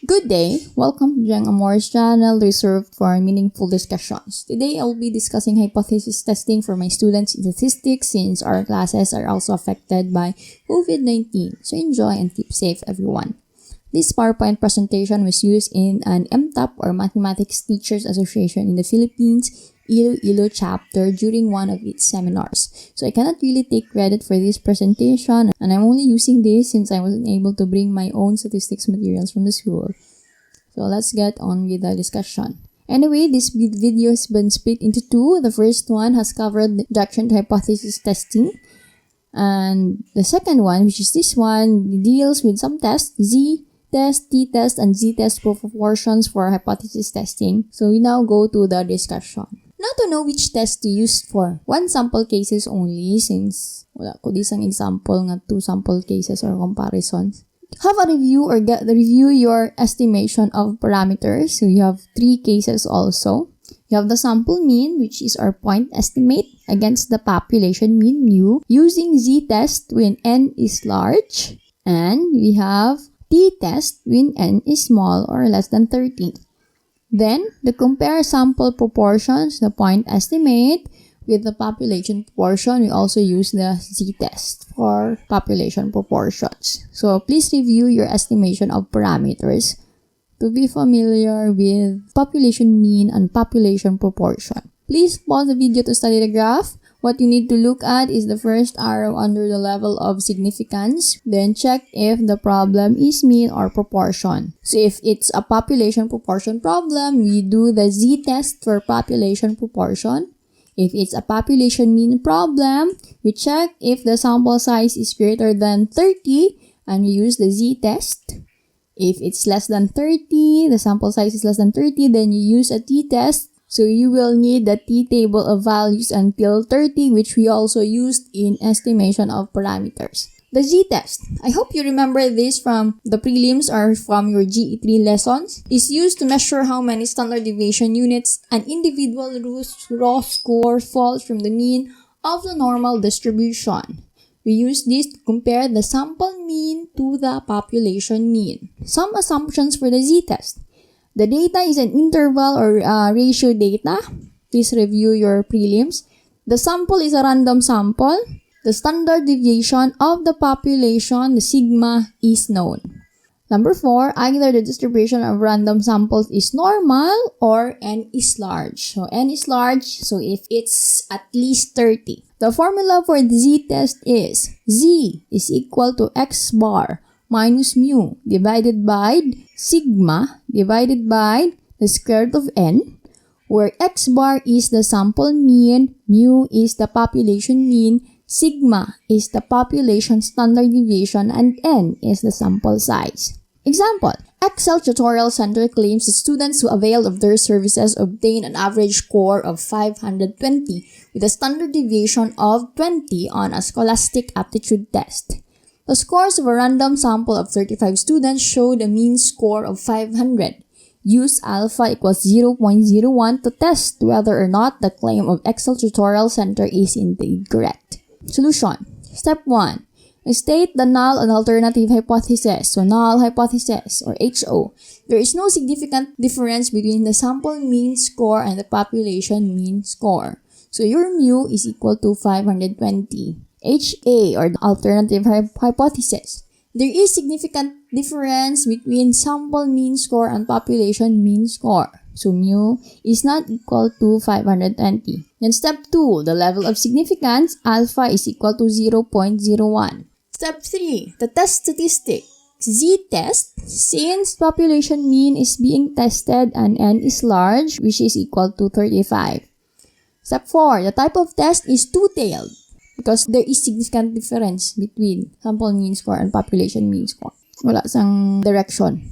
Good day! Welcome to Jang Amor's channel reserved for meaningful discussions. Today, I'll be discussing hypothesis testing for my students in statistics since our classes are also affected by COVID-19. So enjoy and keep safe, everyone. This PowerPoint presentation was used in an MTAP or Mathematics Teachers Association in the Philippines Iloilo chapter during one of its seminars. So I cannot really take credit for this presentation, and I'm only using this since I wasn't able to bring my own statistics materials from the school. So let's get on with the discussion. Anyway, this video has been split into two. The first one has covered the introduction to hypothesis testing, and the second one, which is this one, deals with some tests, Ttest, Ttest, and Ttest proportions for hypothesis testing. So we now go to the discussion. Now to know which test to use for one sample cases only since wala ko disang example nga two sample cases or comparisons. Have a review or review your estimation of parameters. So you have three cases also. You have the sample mean, which is our point estimate against the population mean mu using z-test when n is large. And we have t-test when n is small or less than 30. Then, to compare sample proportions, the point estimate, with the population proportion, we also use the z-test for population proportions. So, please review your estimation of parameters to be familiar with population mean and population proportion. Please pause the video to study the graph. What you need to look at is the first arrow under the level of significance. Then check if the problem is mean or proportion. So if it's a population proportion problem, we do the z-test for population proportion. If it's a population mean problem, we check if the sample size is greater than 30 and we use the z-test. If it's less than 30, the sample size is less than 30, then you use a t-test. So you will need the t-table of values until 30, which we also used in estimation of parameters. The z-test, I hope you remember this from the prelims or from your GE3 lessons, is used to measure how many standard deviation units an individual raw score falls from the mean of the normal distribution. We use this to compare the sample mean to the population mean. Some assumptions for the z-test. The data is an interval or ratio data. Please review your prelims. The sample is a random sample. The standard deviation of the population, the sigma, is known. Number 4, either the distribution of random samples is normal or n is large. So n is large, so if it's at least 30. The formula for the z-test is z is equal to x bar minus mu divided by sigma divided by the square root of n, where x bar is the sample mean, mu is the population mean, sigma is the population standard deviation, and n is the sample size. Example, Excel Tutorial Center claims that students who availed of their services obtained an average score of 520 with a standard deviation of 20 on a scholastic aptitude test. The scores of a random sample of 35 students showed a mean score of 500. Use alpha equals 0.01 to test whether or not the claim of Excel Tutorial Center is indeed correct. Solution. Step 1. State the null and alternative hypothesis. So null hypothesis or HO. There is no significant difference between the sample mean score and the population mean score. So your mu is equal to 520. HA or the alternative hypothesis. There is significant difference between sample mean score and population mean score. So mu is not equal to 520. Then step 2, the level of significance, alpha is equal to 0.01. Step 3, the test statistic. Z-test, since population mean is being tested and n is large, which is equal to 35. Step 4, the type of test is two-tailed, because there is significant difference between sample mean score and population mean score. Wala sang direction.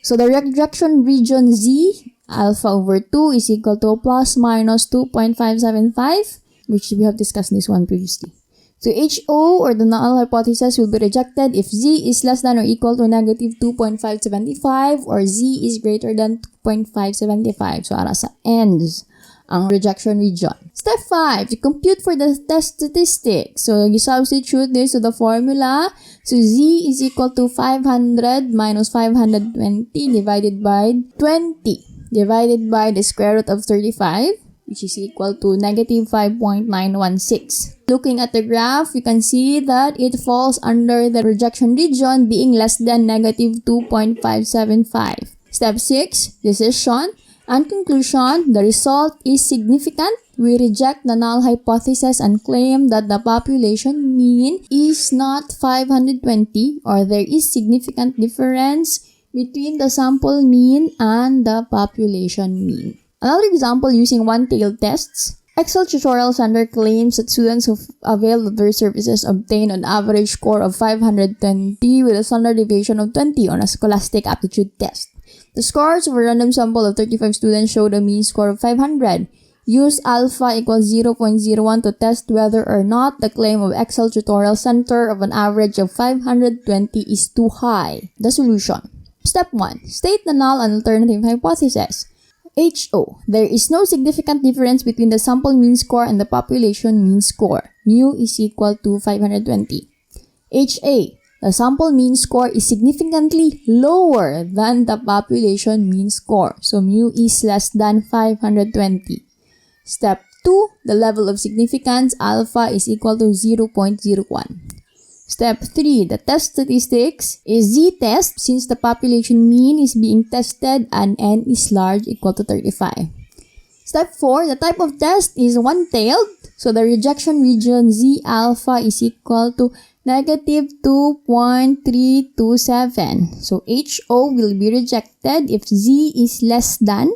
So the direction region Z, alpha over 2 is equal to plus minus 2.575, which we have discussed this one previously. So HO or the null hypothesis will be rejected if Z is less than or equal to negative 2.575 or Z is greater than 2.575. So ara sa ends. ang rejection region. Step 5, you compute for the test statistic. So, you substitute this to the formula. So, z is equal to 500 minus 520 divided by 20 divided by the square root of 35, which is equal to negative 5.916. Looking at the graph, you can see that it falls under the rejection region being less than negative 2.575. Step 6, decision and conclusion. The result is significant. We reject the null hypothesis and claim that the population mean is not 520 or there is significant difference between the sample mean and the population mean. Another example using one-tailed tests. Excel Tutorial Center claims that students who avail of their services obtain an average score of 520 with a standard deviation of 20 on a scholastic aptitude test. The scores of a random sample of 35 students showed a mean score of 500. Use alpha equals 0.01 to test whether or not the claim of Excel Tutorial Center of an average of 520 is too high. The solution. Step 1. State the null and alternative hypothesis. HO. There is no significant difference between the sample mean score and the population mean score. Mu is equal to 520. HA. The sample mean score is significantly lower than the population mean score. So, mu is less than 520. Step 2. The level of significance alpha is equal to 0.01. Step 3. The test statistics is z-test since the population mean is being tested and n is large equal to 35. Step 4. The type of test is one-tailed. So the rejection region z alpha is equal to negative 2.327. So HO will be rejected if z is less than,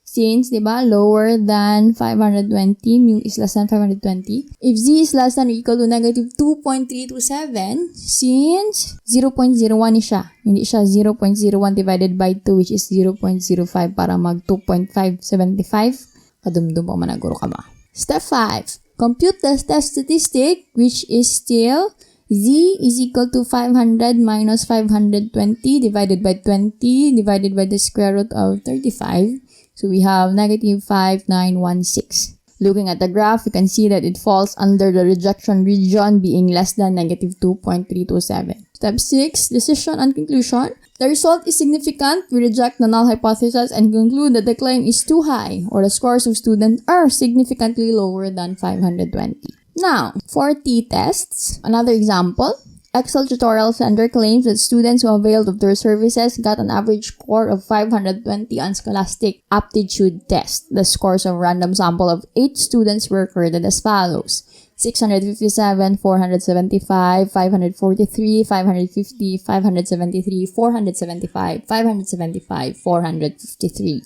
since, diba, lower than 520, mu is less than 520. If z is less than or equal to negative 2.327, since 0.01 is siya. Hindi siya 0.01 divided by 2, which is 0.05 para mag 2.575. Kadumdum pa managuro ka ba? Step 5. Compute the test statistic, which is still z is equal to 500 minus 520 divided by 20 divided by the square root of 35. So we have negative 5916. Looking at the graph, you can see that it falls under the rejection region being less than negative 2.327. Step 6, decision and conclusion. The result is significant. We reject the null hypothesis and conclude that the claim is too high or the scores of students are significantly lower than 520. Now, for t-tests, another example. Excel Tutorial Center claims that students who availed of their services got an average score of 520 on Scholastic Aptitude Test. The scores of a random sample of 8 students were recorded as follows: 657, 475, 543, 550, 573, 475, 575, 453.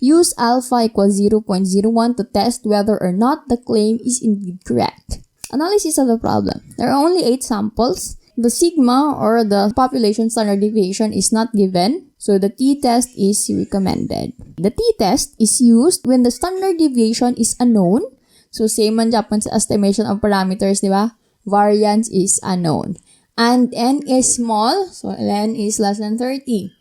Use alpha equals 0.01 to test whether or not the claim is indeed correct. Analysis of the problem. There are only 8 samples. The sigma or the population standard deviation is not given, so the t-test is recommended. The t-test is used when the standard deviation is unknown. So same man Japan sa estimation of parameters, di ba? Variance is unknown. And n is small, so n is less than 30.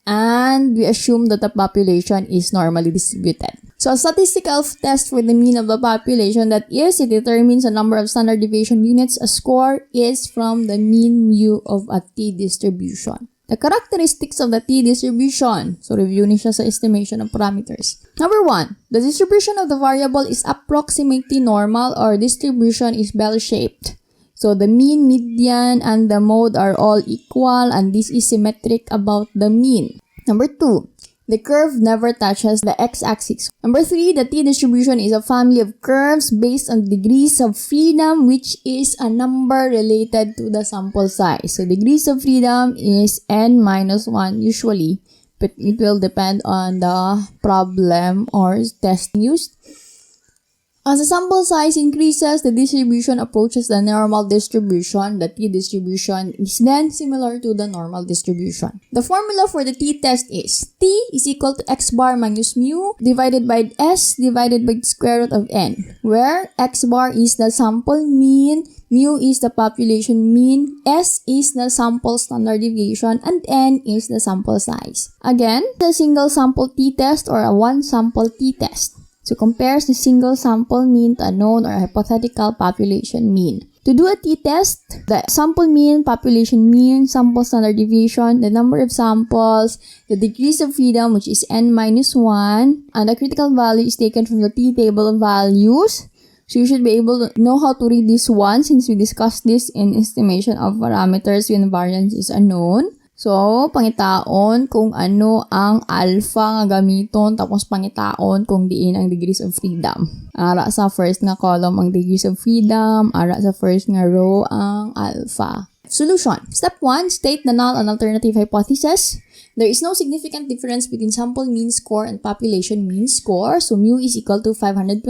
And we assume that the population is normally distributed. So, a statistical test for the mean of the population, that is, it determines the number of standard deviation units a score is from the mean mu of a t-distribution. The characteristics of the t-distribution. So, review ni siya sa estimation of parameters. Number 1, the distribution of the variable is approximately normal or distribution is bell-shaped. So, the mean, median, and the mode are all equal and this is symmetric about the mean. Number 2, the curve never touches the x-axis. Number 3, the t-distribution is a family of curves based on degrees of freedom, which is a number related to the sample size. So, degrees of freedom is n minus 1 usually, but it will depend on the problem or test used. As the sample size increases, the distribution approaches the normal distribution. The t-distribution is then similar to the normal distribution. The formula for the t-test is t is equal to x bar minus mu divided by s divided by the square root of n, where x bar is the sample mean, mu is the population mean, s is the sample standard deviation, and n is the sample size. Again, the single sample t-test or a one sample t-test. So compares the single sample mean to a known or hypothetical population mean. To do a t-test, the sample mean, population mean, sample standard deviation, the number of samples, the degrees of freedom, which is n minus 1, and the critical value is taken from the t-table of values. So you should be able to know how to read this one since we discussed this in estimation of parameters when variance is unknown. So, pangitaon kung ano ang alpha nga gamiton, tapos pangitaon kung diin ang degrees of freedom. Ara sa first nga column ang degrees of freedom, ara sa first nga row ang alpha. Solution. Step 1, state the null and alternative hypothesis. There is no significant difference between sample mean score and population mean score, so mu is equal to 520.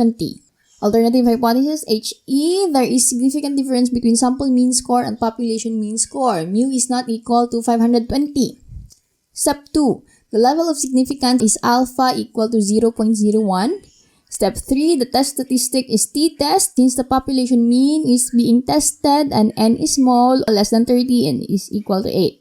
Alternative hypothesis, HE, there is significant difference between sample mean score and population mean score. Mu is not equal to 520. Step 2, the level of significance is alpha equal to 0.01. Step 3, the test statistic is t-test since the population mean is being tested and n is small, less than 30 and is equal to 8.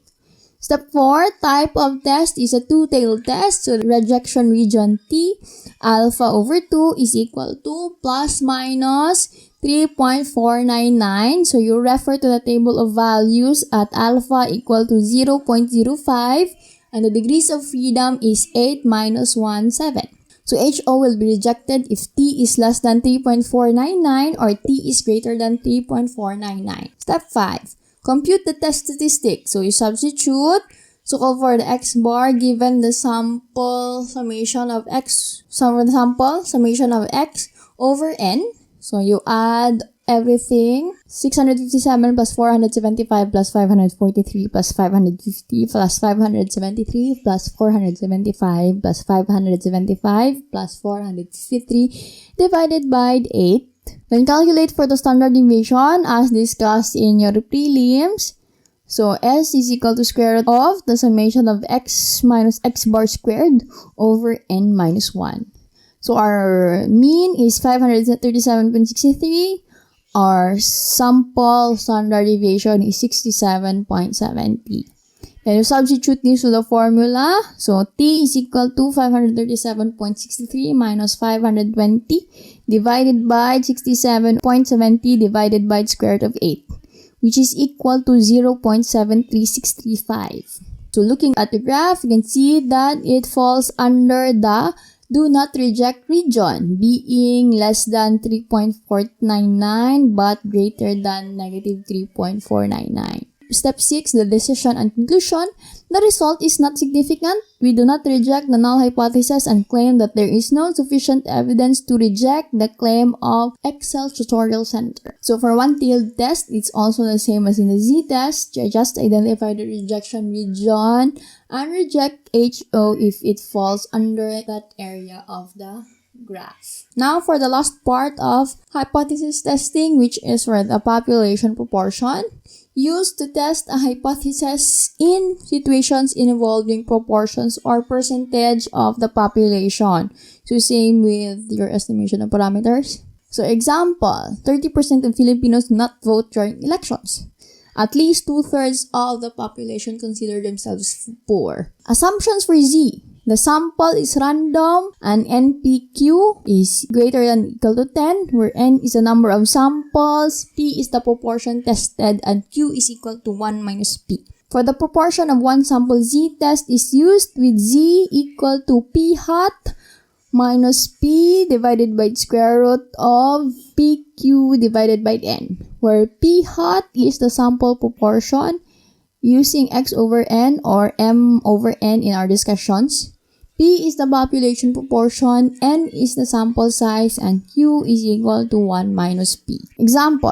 Step 4, type of test is a two-tailed test, so rejection region T, alpha over 2 is equal to plus minus 3.499. So you refer to the table of values at alpha equal to 0.05 and the degrees of freedom is 8 minus 1, 7. So HO will be rejected if T is less than 3.499 or T is greater than 3.499. Step 5. Compute the test statistic. So you substitute. So call for the x bar given the sample summation of x, summation of x over n. So you add everything. 657 plus 475 plus 543 plus 550 plus 573 plus 475 plus 575 plus 453 divided by 8. Then calculate for the standard deviation as discussed in your prelims. So S is equal to square root of the summation of x minus x bar squared over n minus 1. So our mean is 537.63. Our sample standard deviation is 67.70. Then you substitute this to the formula. So T is equal to 537.63 minus 520 divided by 67.70 divided by the square root of 8, which is equal to 0.73635. So looking at the graph, you can see that it falls under the do not reject region, being less than 3.499 but greater than negative 3.499. Step 6, the decision and conclusion. The result is not significant. We do not reject the null hypothesis and claim that there is no sufficient evidence to reject the claim of Excel Tutorial Center. So for one-tailed test, it's also the same as in the z-test. You just identify the rejection region and reject HO if it falls under that area of the graph. Now for the last part of hypothesis testing, which is for the population proportion. Used to test a hypothesis in situations involving proportions or percentage of the population. So same with your estimation of parameters. So example, 30% of Filipinos do not vote during elections. At least 2/3 of the population consider themselves poor. Assumptions for Z. The sample is random and NPQ is greater than or equal to 10, where N is the number of samples, P is the proportion tested, and Q is equal to 1 minus P. For the proportion of one sample, Z-test is used with Z equal to P hat minus P divided by the square root of PQ divided by N, where P hat is the sample proportion using X over N or M over N in our discussions. P is the population proportion, N is the sample size, and Q is equal to 1 minus P. Example,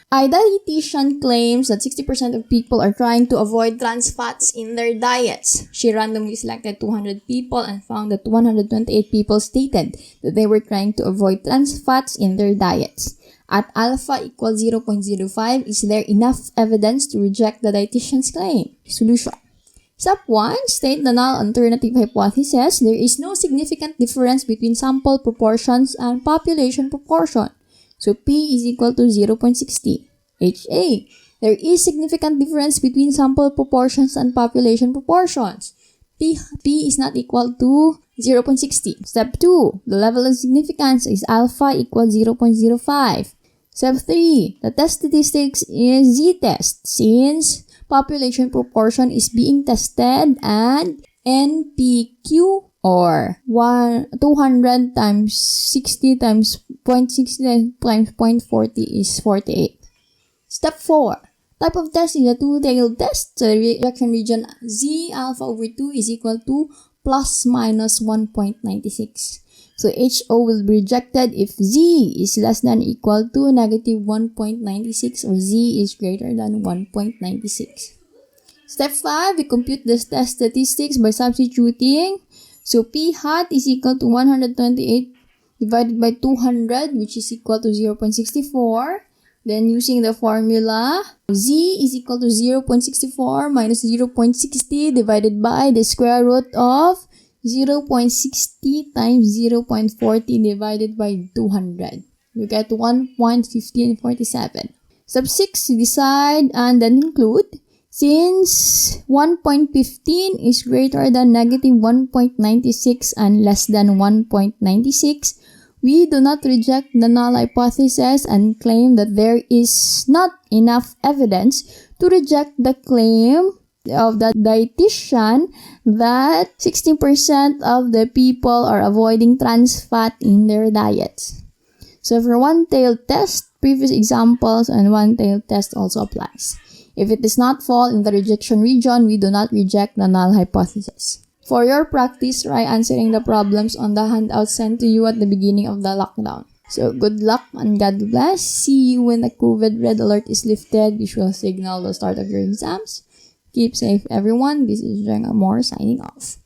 a dietitian claims that 60% of people are trying to avoid trans fats in their diets. She randomly selected 200 people and found that 128 people stated that they were trying to avoid trans fats in their diets. At alpha equals 0.05, is there enough evidence to reject the dietitian's claim? Solution. Step 1, state the null alternative hypothesis. There is no significant difference between sample proportions and population proportion. So P is equal to 0.60. HA, there is significant difference between sample proportions and population proportions. P is not equal to 0.60. Step 2, the level of significance is alpha equals 0.05. Step 3, the test statistics is z-test since population proportion is being tested and NPQ or 200 times 60 times 0.60 times 0.40 is 48. Step 4. Type of test is a two-tailed test. So the rejection region Z alpha over 2 is equal to plus minus 1.96. So HO will be rejected if Z is less than or equal to negative 1.96 or Z is greater than 1.96. Step 5, we compute the test statistics by substituting. So P hat is equal to 128 divided by 200, which is equal to 0.64. Then using the formula, Z is equal to 0.64 minus 0.60 divided by the square root of 0.60 times 0.40 divided by 200. You get 1.1547. Step 6, decide and then include. Since 1.15 is greater than negative 1.96 and less than 1.96, we do not reject the null hypothesis and claim that there is not enough evidence to reject the claim of the dietitian that 16% of the people are avoiding trans fat in their diets. So for one-tailed test, previous examples and one-tailed test also applies. If it does not fall in the rejection region, we do not reject the null hypothesis. For your practice, try answering the problems on the handout sent to you at the beginning of the lockdown. So good luck and God bless. See you when the COVID red alert is lifted, which will signal the start of your exams. Keep safe, everyone. This is Jeng Amor signing off.